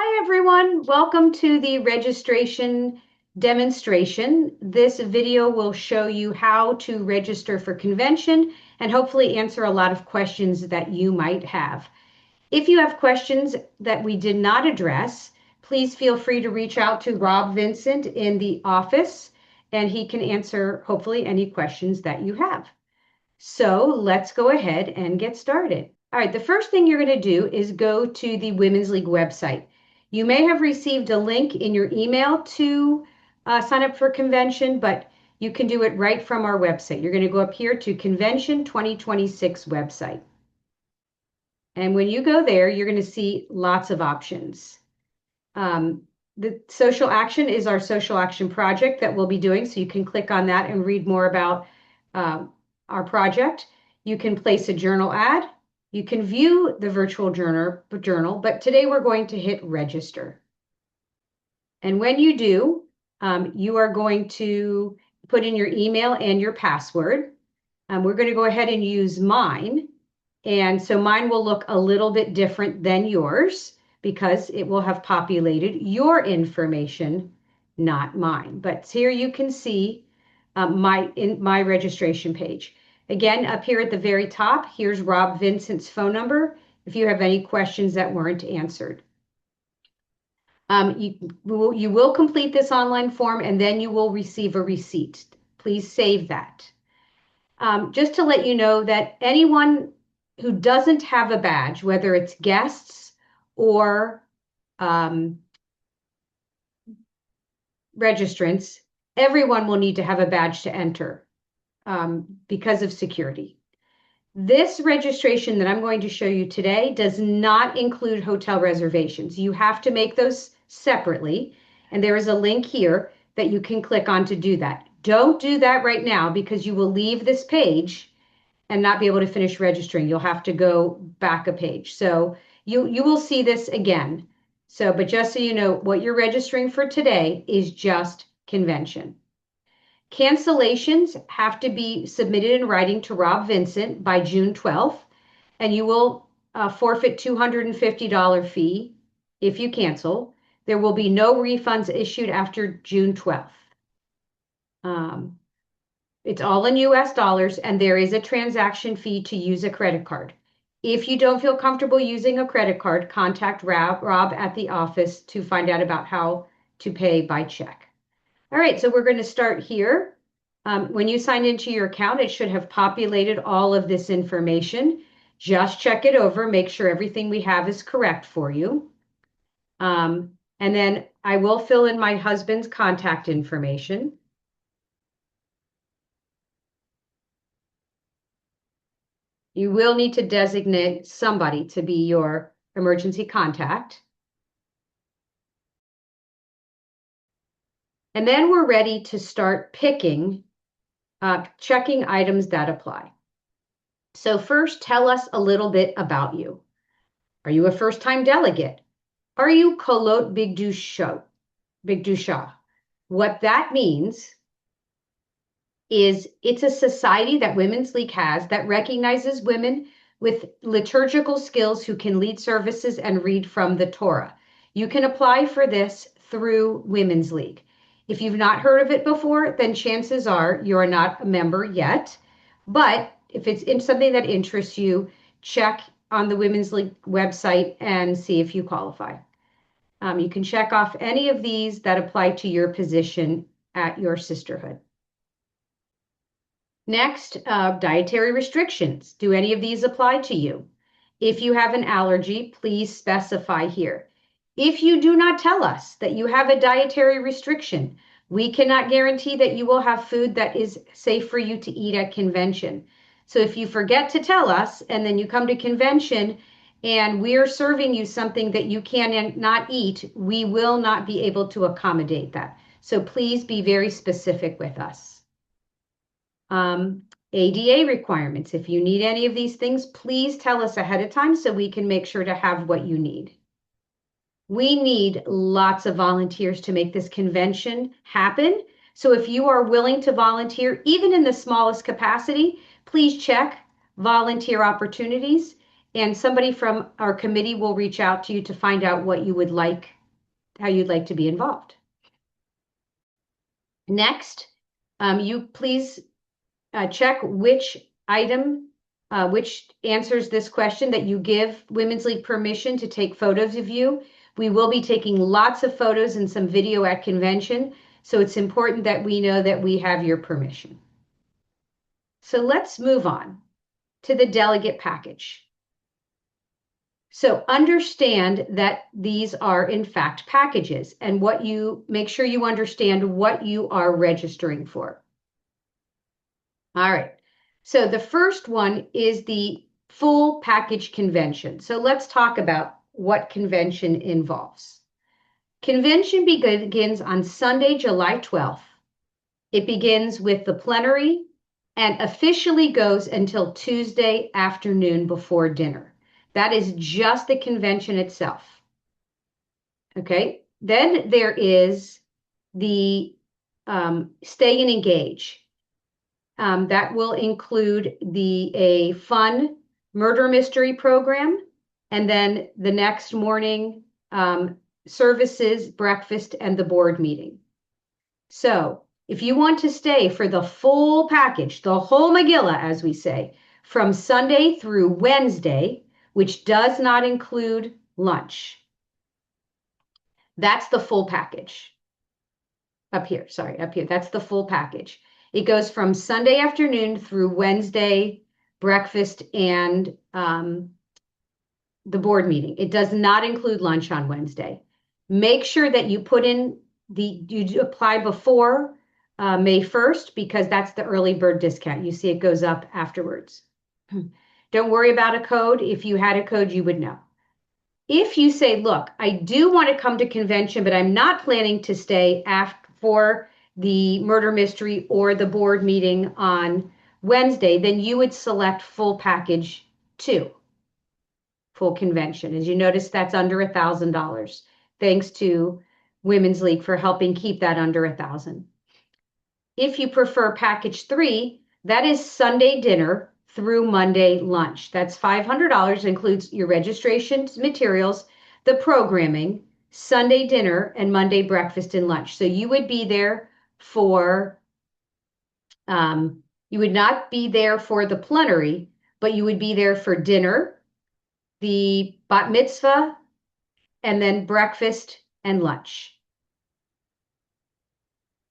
Hi everyone, welcome to the registration demonstration. This video will show you how to register for convention and hopefully answer a lot of questions that you might have. If you have questions that we did not address, please feel free to reach out to Rob Vincent in the office and he can answer hopefully any questions that you have. So let's go ahead and get started. All right, the first thing you're going to do is go to the Women's League website. You may have received a link in your email to sign up for convention, but you can do it right from our website. You're going to go up here to Convention 2026 website. And when you go there, you're going to see lots of options. The social action is our social action project that we'll be doing, so you can click on that and read more about our project. You can place a journal ad. You can view the virtual journal, but today we're going to hit register. And when you do, you are going to put in your email and your password. We're going to go ahead and use mine. And so mine will look a little bit different than yours because it will have populated your information, not mine. But here you can see my registration page. Again, up here at the very top, here's Rob Vincent's phone number if you have any questions that weren't answered. You will complete this online form and then you will receive a receipt. Please save that. Just to let you know that anyone who doesn't have a badge, whether it's guests or registrants, everyone will need to have a badge to enter because of security. This registration that I'm going to show you today does not include hotel reservations. You have to make those separately, and there is a link here that you can click on to do that. Don't do that right now because you will leave this page and not be able to finish registering. You'll have to go back a page. So you will see this again. So, but just so you know, what you're registering for today is just convention. Cancellations have to be submitted in writing to Rob Vincent by June 12th, and you will forfeit $250 fee if you cancel. There will be no refunds issued after June 12th. It's all in US dollars, and there is a transaction fee to use a credit card. If you don't feel comfortable using a credit card, contact Rob at the office to find out about how to pay by check. All right, so we're going to start here. When you sign into your account, it should have populated all of this information. Just check it over, make sure everything we have is correct for you. And then I will fill in my husband's contact information. You will need to designate somebody to be your emergency contact. And then we're ready to start checking items that apply. So first, tell us a little bit about you. Are you a first-time delegate? Are you Kolot Bigdusha? What that means is it's a society that Women's League has that recognizes women with liturgical skills who can lead services and read from the Torah. You can apply for this through Women's League. If you've not heard of it before, then chances are you're not a member yet. But if it's in something that interests you, check on the Women's League website and see if you qualify. You can check off any of these that apply to your position at your sisterhood. Next, dietary restrictions. Do any of these apply to you? If you have an allergy, please specify here. If you do not tell us that you have a dietary restriction, we cannot guarantee that you will have food that is safe for you to eat at convention. So if you forget to tell us and then you come to convention and we're serving you something that you cannot eat, we will not be able to accommodate that. So please be very specific with us. ADA requirements. If you need any of these things, please tell us ahead of time so we can make sure to have what you need. We need lots of volunteers to make this convention happen. So if you are willing to volunteer, even in the smallest capacity, please check volunteer opportunities. and somebody from our committee will reach out to you to find out what you would like, how you'd like to be involved. Next, you please check which item, which answers this question that you give Women's League permission to take photos of you. We will be taking lots of photos and some video at convention, so it's important that we know that we have your permission. So let's move on to the delegate package. So understand that these are in fact packages, and what you make sure you understand what you are registering for. All right. So the first one is the full package convention. So let's talk about what convention involves. Convention begins on Sunday, July 12th. It begins with the plenary and officially goes until Tuesday afternoon before dinner. That is just the convention itself. Okay. Then there is the stay and engage. That will include a fun murder mystery program, and then the next morning services, breakfast, and the board meeting. So if you want to stay for the full package, the whole Megillah, as we say, from Sunday through Wednesday, which does not include lunch, that's the full package. Up here, that's the full package. It goes from Sunday afternoon through Wednesday breakfast and the board meeting. It does not include lunch on Wednesday. Make sure that you put in you apply before May 1st, because that's the early bird discount. You see it goes up afterwards. Don't worry about a code. If you had a code, you would know. If you say, look, I do want to come to convention, but I'm not planning to stay for the murder mystery or the board meeting on Wednesday, then you would select full package 2, full convention. As you notice, that's under $1,000. Thanks to Women's League for helping keep that under $1,000. If you prefer package 3, that is Sunday dinner through Monday lunch. That's $500, includes your registrations, materials, the programming, Sunday dinner, and Monday breakfast and lunch. So you would be there for, you would not be there for the plenary, but you would be there for dinner, the bat mitzvah, and then breakfast and lunch.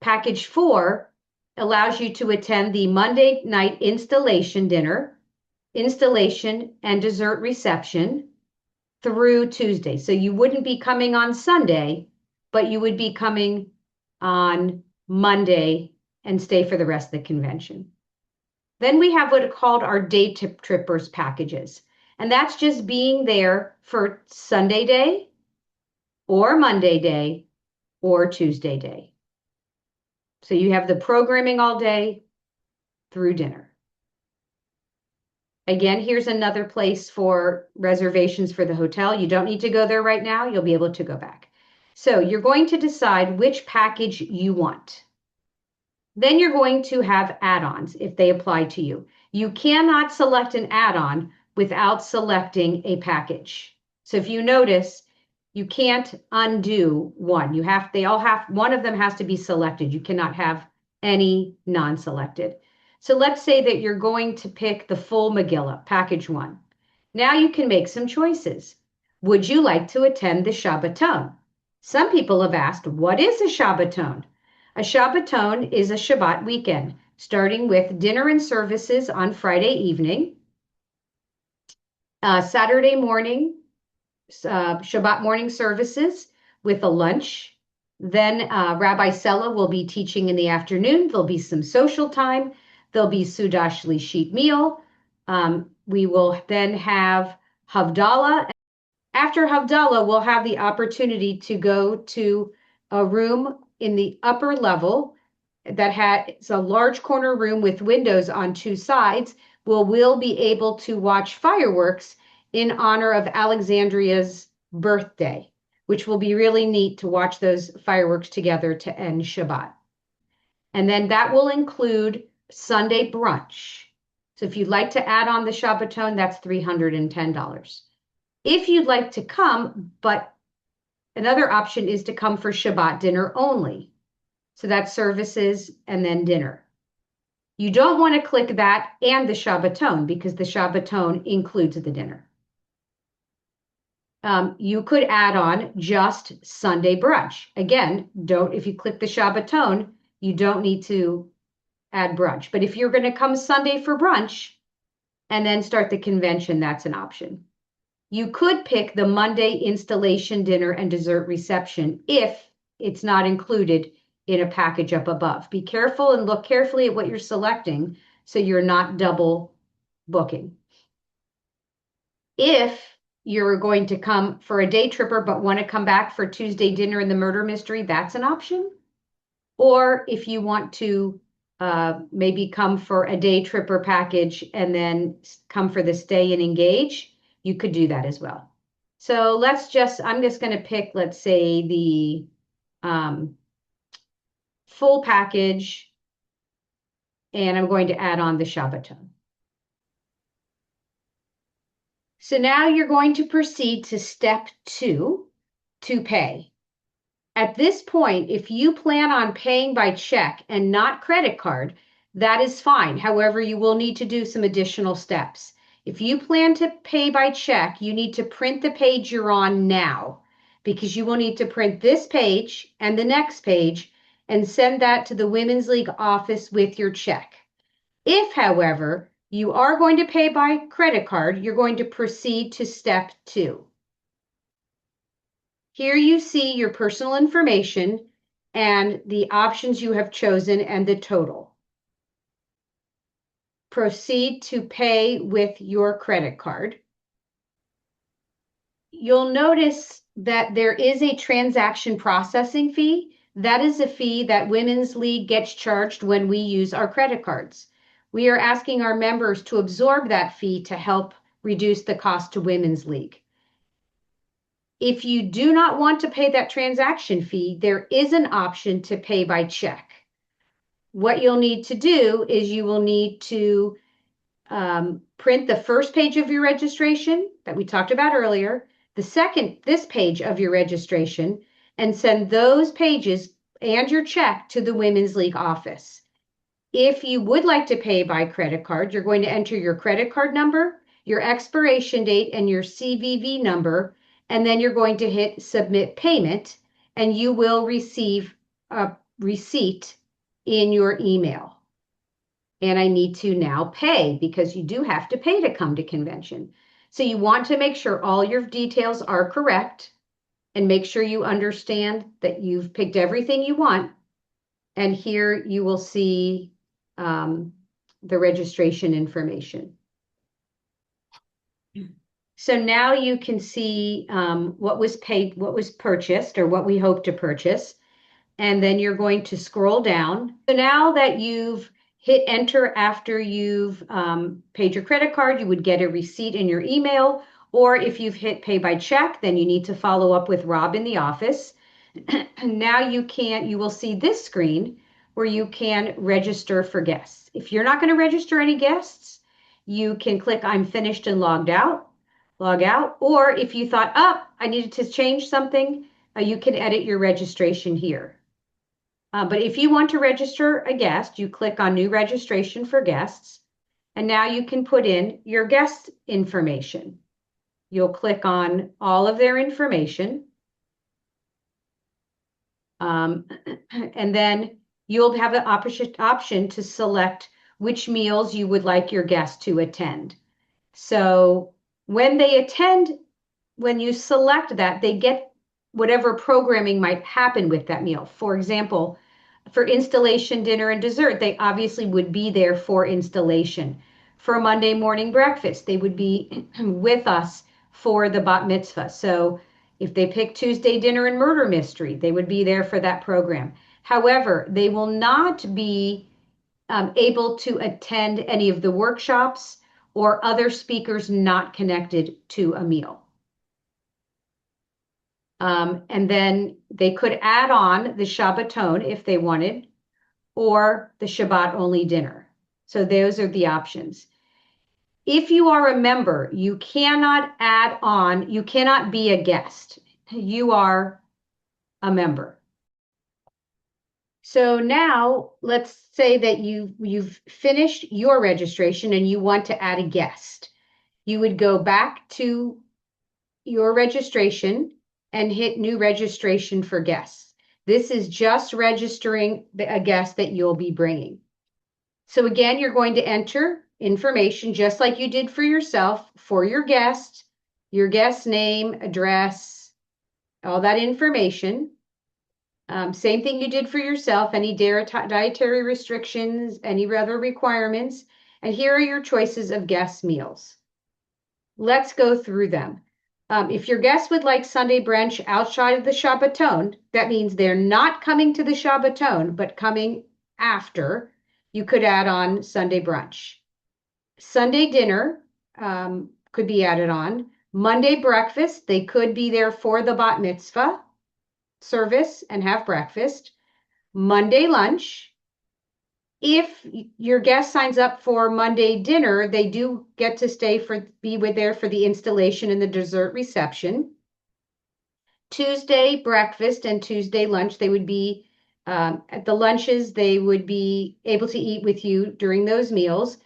Package 4 allows you to attend the Monday night installation dinner, installation and dessert reception through Tuesday. So you wouldn't be coming on Sunday, but you would be coming on Monday and stay for the rest of the convention. Then we have what are called our day trippers packages. And that's just being there for Sunday day or Monday day or Tuesday day. So you have the programming all day through dinner. Again, here's another place for reservations for the hotel. You don't need to go there right now. You'll be able to go back. So you're going to decide which package you want. Then you're going to have add-ons if they apply to you. You cannot select an add-on without selecting a package. So if you notice, you can't undo one. One of them has to be selected. You cannot have any non-selected. So let's say that you're going to pick the full Megillah, package 1. Now you can make some choices. Would you like to attend the Shabbaton? Some people have asked, what is a Shabbaton? A Shabbaton is a Shabbat weekend, starting with dinner and services on Friday evening, Saturday morning, Shabbat morning services with a lunch. Then Rabbi Sella will be teaching in the afternoon. There'll be some social time. There'll be Sudah Shlishit meal. We will then have Havdalah. After Havdalah, we'll have the opportunity to go to a room in the upper level that has a large corner room with windows on 2 sides. We'll be able to watch fireworks in honor of Alexandria's birthday, which will be really neat to watch those fireworks together to end Shabbat. And then that will include Sunday brunch. So if you'd like to add on the Shabbaton, that's $310. If you'd like to come, but another option is to come for Shabbat dinner only. So that's services and then dinner. You don't want to click that and the Shabbaton because the Shabbaton includes the dinner. You could add on just Sunday brunch. Again, if you click the Shabbaton, you don't need to add brunch. But if you're going to come Sunday for brunch and then start the convention, that's an option. You could pick the Monday installation dinner and dessert reception if it's not included in a package up above. Be careful and look carefully at what you're selecting so you're not double booking. If you're going to come for a day tripper but want to come back for Tuesday dinner and the murder mystery, that's an option. Or if you want to maybe come for a day tripper package and then come for the stay and engage, you could do that as well. So I'm just going to pick, let's say, the full package, and I'm going to add on the Shabbaton. So now you're going to proceed to step 2, to pay. At this point, if you plan on paying by check and not credit card, that is fine. However, you will need to do some additional steps. If you plan to pay by check, you need to print the page you're on now because you will need to print this page and the next page and send that to the Women's League office with your check. If, however, you are going to pay by credit card, you're going to proceed to step 2. Here you see your personal information and the options you have chosen and the total. Proceed to pay with your credit card. You'll notice that there is a transaction processing fee. That is a fee that Women's League gets charged when we use our credit cards. We are asking our members to absorb that fee to help reduce the cost to Women's League. If you do not want to pay that transaction fee, there is an option to pay by check. What you'll need to do is you will need to print the first page of your registration that we talked about earlier, this page of your registration, and send those pages and your check to the Women's League office. If you would like to pay by credit card, you're going to enter your credit card number, your expiration date, and your CVV number, and then you're going to hit submit payment, and you will receive a receipt in your email. And I need to now pay because you do have to pay to come to convention. So you want to make sure all your details are correct and make sure you understand that you've picked everything you want. And here you will see the registration information. So now you can see what was paid, what was purchased, or what we hope to purchase. And then you're going to scroll down. So now that you've hit enter after you've paid your credit card, you would get a receipt in your email. Or if you've hit pay by check, then you need to follow up with Rob in the office. Now you will see this screen where you can register for guests. If you're not going to register any guests, you can click I'm finished and log out. Or if you thought, I needed to change something, you can edit your registration here. But if you want to register a guest, you click on new registration for guests, and now you can put in your guest information. You'll click on all of their information. And then you'll have an option to select which meals you would like your guests to attend. So when you select that, they get whatever programming might happen with that meal. For example, for installation, dinner, and dessert, they obviously would be there for installation. For Monday morning breakfast, they would be with us for the bat mitzvah. So if they pick Tuesday dinner and murder mystery, they would be there for that program. However, they will not be able to attend any of the workshops or other speakers not connected to a meal. And then they could add on the Shabbaton if they wanted, or the Shabbat only dinner. So those are the options. If you are a member, you cannot add on, you cannot be a guest. You are a member. So now let's say that you've finished your registration and you want to add a guest. You would go back to your registration and hit new registration for guests. This is just registering a guest that you'll be bringing. So again, you're going to enter information just like you did for yourself for your guest name, address, all that information. Same thing you did for yourself, any dietary restrictions, any other requirements. And here are your choices of guest meals. Let's go through them. If your guests would like Sunday brunch outside of the Shabbaton, that means they're not coming to the Shabbaton, but coming after, you could add on Sunday brunch. Sunday dinner could be added on. Monday breakfast, they could be there for the bat mitzvah service and have breakfast. Monday lunch. If your guest signs up for Monday dinner, they do get to be there for the installation and the dessert reception. Tuesday breakfast and Tuesday lunch, they would be at the lunches, they would be able to eat with you during those meals.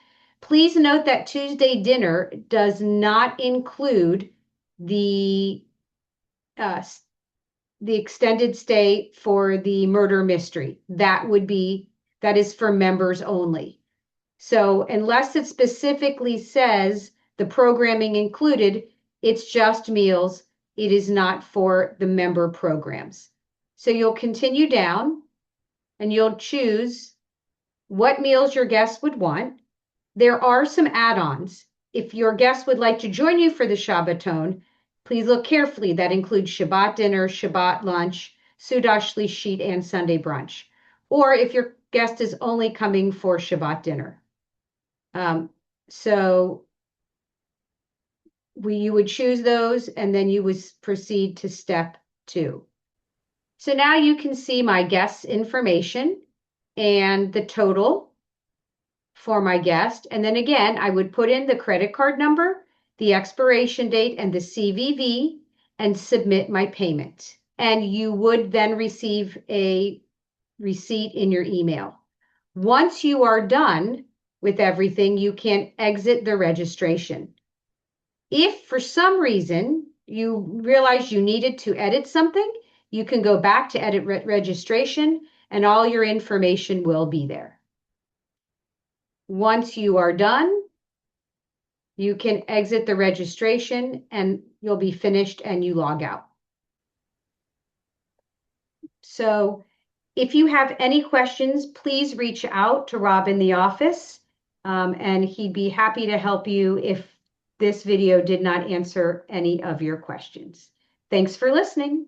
Please note that Tuesday dinner does not include the extended stay for the murder mystery. That is for members only. So unless it specifically says the programming included, it's just meals. It is not for the member programs. So you'll continue down and you'll choose what meals your guests would want. There are some add-ons. If your guests would like to join you for the Shabbaton, please look carefully. That includes Shabbat dinner, Shabbat lunch, Sudash Shlishit, and Sunday brunch. Or if your guest is only coming for Shabbat dinner. So you would choose those and then you would proceed to step 2. So now you can see my guest's information and the total for my guest. And then again, I would put in the credit card number, the expiration date, and the CVV and submit my payment. And you would then receive a receipt in your email. Once you are done with everything, you can exit the registration. If for some reason you realize you needed to edit something, you can go back to edit registration and all your information will be there. Once you are done, you can exit the registration and you'll be finished and you log out. So if you have any questions, please reach out to Rob in the office and he'd be happy to help you if this video did not answer any of your questions. Thanks for listening.